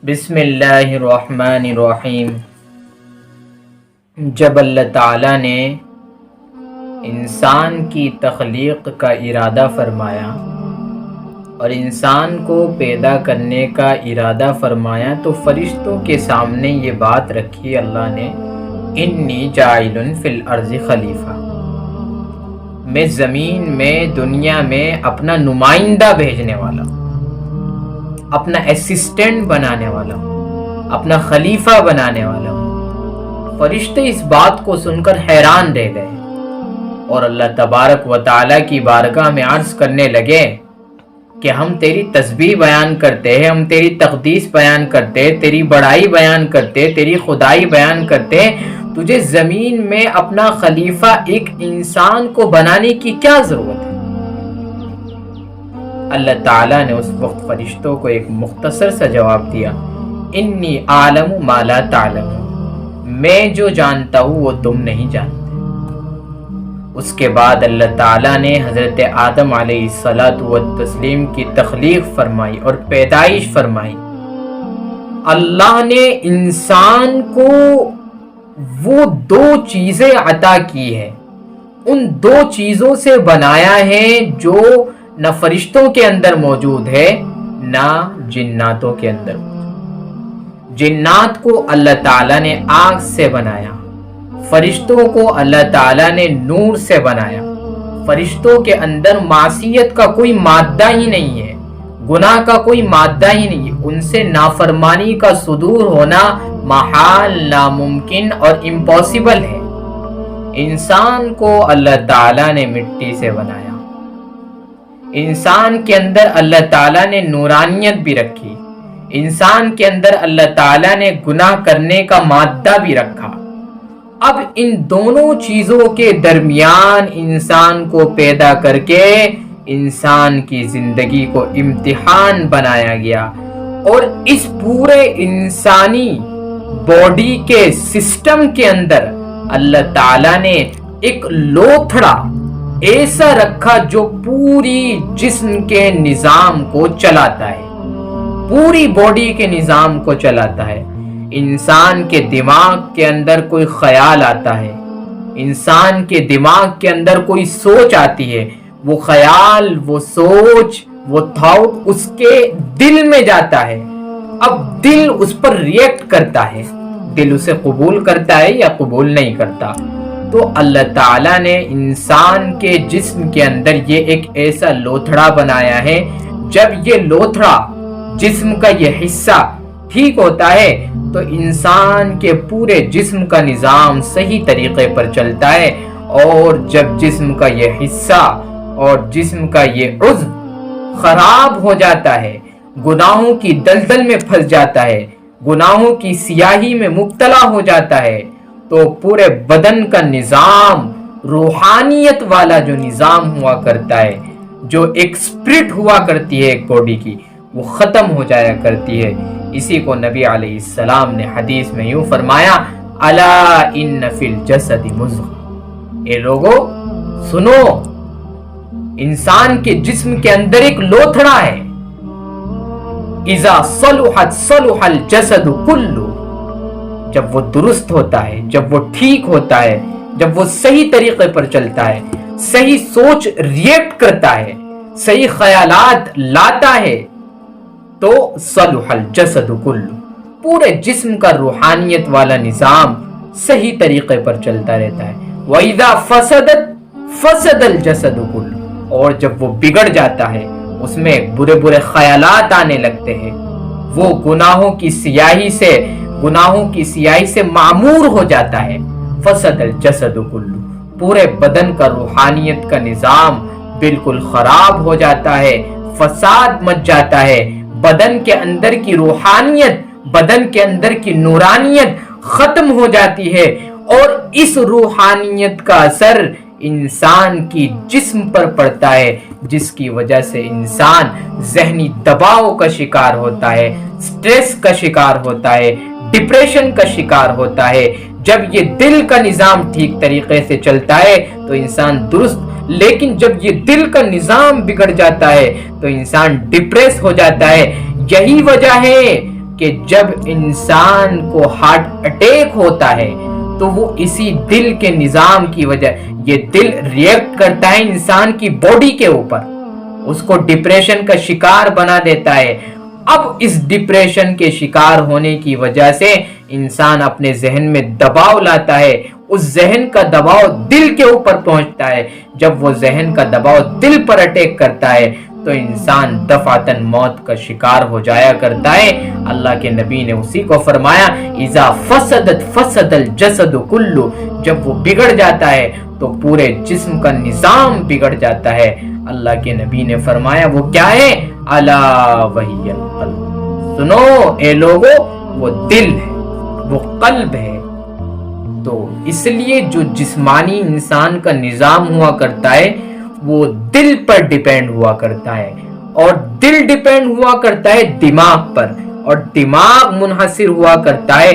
بسم اللہ الرحمن الرحیم۔ جب اللہ تعالیٰ نے انسان کی تخلیق کا ارادہ فرمایا اور انسان کو پیدا کرنے کا ارادہ فرمایا تو فرشتوں کے سامنے یہ بات رکھی اللہ نے، انی جاعل فی الارض خلیفہ، میں زمین میں دنیا میں اپنا نمائندہ بھیجنے والا ہوں، اپنا اسسٹنٹ بنانے والا ہوں، اپنا خلیفہ بنانے والا ہوں۔ فرشتے اس بات کو سن کر حیران رہ گئے اور اللہ تبارک و تعالیٰ کی بارگاہ میں عرض کرنے لگے کہ ہم تیری تسبیح بیان کرتے ہیں، ہم تیری تقدیس بیان کرتے، تیری بڑائی بیان کرتے، تیری خدائی بیان کرتے، تجھے زمین میں اپنا خلیفہ ایک انسان کو بنانے کی کیا ضرورت ہے؟ اللہ تعالیٰ نے اس وقت فرشتوں کو ایک مختصر سا جواب دیا، انی اعلم ما لا تعلمون، میں جو جانتا ہوں وہ تم نہیں جانتے۔ اس کے بعد اللہ تعالیٰ نے حضرت آدم علیہ الصلاۃ والتسلیم کی تخلیق فرمائی اور پیدائش فرمائی۔ اللہ نے انسان کو وہ دو چیزیں عطا کی ہے، ان دو چیزوں سے بنایا ہے جو نہ فرشتوں کے اندر موجود ہے نہ جناتوں کے اندر موجود۔ جنات کو اللہ تعالیٰ نے آگ سے بنایا، فرشتوں کو اللہ تعالیٰ نے نور سے بنایا۔ فرشتوں کے اندر معصیت کا کوئی مادہ ہی نہیں ہے، گناہ کا کوئی مادہ ہی نہیں ہے، ان سے نافرمانی کا صدور ہونا محال، ناممکن اور امپاسبل ہے۔ انسان کو اللہ تعالیٰ نے مٹی سے بنایا، انسان کے اندر اللہ تعالیٰ نے نورانیت بھی رکھی، انسان کے اندر اللہ تعالیٰ نے گناہ کرنے کا مادہ بھی رکھا۔ اب ان دونوں چیزوں کے درمیان انسان کو پیدا کر کے انسان کی زندگی کو امتحان بنایا گیا، اور اس پورے انسانی باڈی کے سسٹم کے اندر اللہ تعالیٰ نے ایک لوتھڑا ایسا رکھا جو پوری جسم کے نظام کو چلاتا ہے، پوری باڈی کے نظام کو چلاتا ہے۔ انسان کے دماغ کے اندر کوئی خیال آتا ہے، انسان کے دماغ کے اندر کوئی سوچ آتی ہے، وہ خیال، وہ سوچ، وہ تھاٹ اس کے دل میں جاتا ہے۔ اب دل اس پر ریئیکٹ کرتا ہے، دل اسے قبول کرتا ہے یا قبول نہیں کرتا۔ تو اللہ تعالیٰ نے انسان کے جسم کے اندر یہ ایک ایسا لوتھڑا بنایا ہے، جب یہ لوتھڑا جسم کا یہ حصہ ٹھیک ہوتا ہے تو انسان کے پورے جسم کا نظام صحیح طریقے پر چلتا ہے، اور جب جسم کا یہ حصہ اور جسم کا یہ عضو خراب ہو جاتا ہے، گناہوں کی دلدل میں پھنس جاتا ہے، گناہوں کی سیاہی میں مبتلا ہو جاتا ہے، تو پورے بدن کا نظام، روحانیت والا جو نظام ہوا کرتا ہے، جو ایک اسپرٹ ہوا کرتی ہے ایک باڈی کی، وہ ختم ہو جایا کرتی ہے۔ اسی کو نبی علیہ السلام نے حدیث میں یوں فرمایا، الا ان فی الجسد مضغہ، اے لوگو سنو، انسان کے جسم کے اندر ایک لوتھڑا ہے، اذا صلحت صلح الجسد کلہ، جب وہ درست ہوتا ہے، جب وہ ٹھیک ہوتا ہے، جب وہ صحیح طریقے پر چلتا ہے، صحیح سوچ ریئیکٹ کرتا ہے، صحیح خیالات لاتا ہے، تو صلح الجسد کلہ، پورے جسم کا روحانیت والا نظام صحیح طریقے پر چلتا رہتا ہے۔ وَإِذَا فَسَدَتْ فَسَدَ الْجَسَدُ كُلُّ، اور جب وہ بگڑ جاتا ہے، اس میں برے برے خیالات آنے لگتے ہیں، وہ گناہوں کی سیاہی سے معمور ہو جاتا ہے، فسد الجسد کلہ، پورے بدن کا روحانیت کا نظام بالکل خراب ہو جاتا ہے، فساد مچ جاتا ہے، بدن کے اندر کی روحانیت، بدن کے اندر کی نورانیت ختم ہو جاتی ہے، اور اس روحانیت کا اثر انسان کی جسم پر پڑتا ہے، جس کی وجہ سے انسان ذہنی دباؤ کا شکار ہوتا ہے، سٹریس کا شکار ہوتا ہے، ڈپریشن کا شکار ہوتا ہے۔ جب یہ دل کا نظام ٹھیک طریقے سے چلتا ہے تو انسان درست، لیکن جب یہ دل کا نظام بگڑ جاتا ہے تو انسان ڈپریس ہو جاتا ہے۔ یہی وجہ ہے کہ جب انسان کو ہارٹ اٹیک ہوتا ہے تو وہ اسی دل کے نظام کی وجہ، یہ دل ریئیکٹ کرتا ہے انسان کی باڈی کے اوپر، اس کو ڈپریشن کا شکار بنا دیتا ہے۔ اب اس ڈپریشن کے شکار ہونے کی وجہ سے انسان اپنے ذہن میں دباؤ لاتا ہے، اس ذہن کا دباؤ دل کے اوپر پہنچتا ہے۔ جب وہ ذہن کا دباؤ دل پر اٹیک کرتا ہے تو انسان دفعتاً موت کا شکار ہو جایا کرتا ہے۔ اللہ کے نبی نے اسی کو فرمایا، اذا فسدت فسد الجسد کلو، جب وہ بگڑ جاتا ہے تو پورے جسم کا نظام بگڑ جاتا ہے۔ اللہ کے نبی نے فرمایا وہ کیا ہے؟ الا وہی القلب، سنو اے لوگو، وہ دل ہے، وہ قلب ہے۔ تو اس لیے جو جسمانی انسان کا نظام ہوا کرتا ہے وہ دل پر ڈیپینڈ ہوا کرتا ہے، اور دل ڈیپینڈ ہوا کرتا ہے دماغ پر، اور دماغ منحصر ہوا کرتا ہے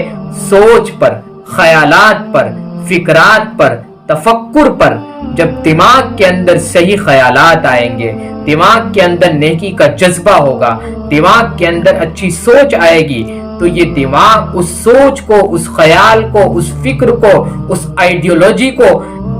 سوچ پر، خیالات پر، فکرات پر، تفکر پر۔ جب دماغ کے اندر صحیح خیالات آئیں گے، دماغ کے اندر نیکی کا جذبہ ہوگا، دماغ کے اندر اچھی سوچ آئے گی، تو یہ دماغ اس سوچ کو، اس خیال کو، اس فکر کو، اس آئیڈیولوجی کو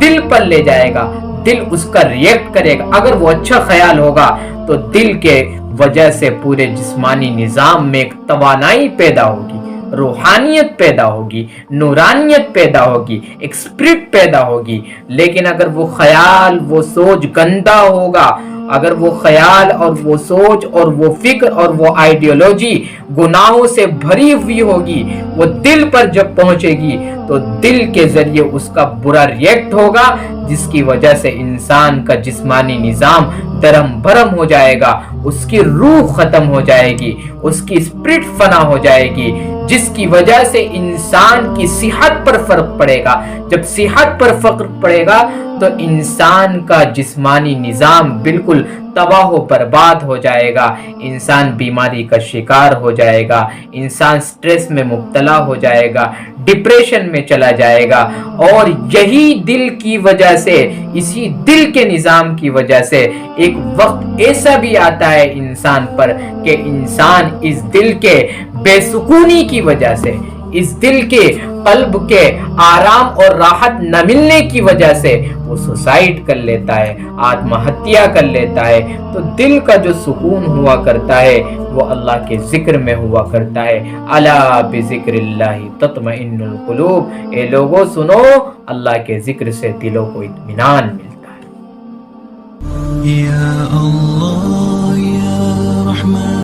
دل پر لے جائے گا، دل اس کا ریئیکٹ کرے گا۔ اگر وہ اچھا خیال ہوگا تو دل کے وجہ سے پورے جسمانی نظام میں ایک توانائی پیدا ہوگی، روحانیت پیدا ہوگی، نورانیت پیدا ہوگی، ایک اسپرٹ پیدا ہوگی۔ لیکن اگر وہ خیال، وہ سوچ گندا ہوگا، اگر وہ خیال اور وہ سوچ اور وہ فکر اور وہ آئیڈیولوجی گناہوں سے بھری ہوئی ہوگی، وہ دل پر جب پہنچے گی تو دل کے ذریعے اس کا برا ریئیکٹ ہوگا، جس کی وجہ سے انسان کا جسمانی نظام درم برم ہو جائے گا، اس کی روح ختم ہو جائے گی، اس کی اسپرٹ فنا ہو جائے گی، جس کی وجہ سے انسان کی صحت پر فرق پڑے گا۔ جب صحت پر فرق پڑے گا تو انسان کا جسمانی نظام بالکل تباہ و برباد ہو جائے گا، انسان بیماری کا شکار ہو جائے گا، انسان سٹریس میں مبتلا ہو جائے گا، ڈپریشن میں چلا جائے گا۔ اور یہی دل کی وجہ سے، اسی دل کے نظام کی وجہ سے ایک وقت ایسا بھی آتا ہے انسان پر کہ انسان اس دل کے بے سکونی کی وجہ سے، اس دل کے قلب کے آرام اور راحت نہ ملنے کی وجہ سے وہ سوسائڈ کر لیتا ہے، آتم ہتیا کر لیتا ہے۔ تو دل کا جو سکون ہوا کرتا ہے وہ اللہ کے ذکر میں ہوا کرتا ہے۔ الا بذکر اللہ تطمئن القلوب، اے لوگوں سنو، اللہ کے ذکر سے دلوں کو اطمینان ملتا ہے۔ یا اللہ یا رحمان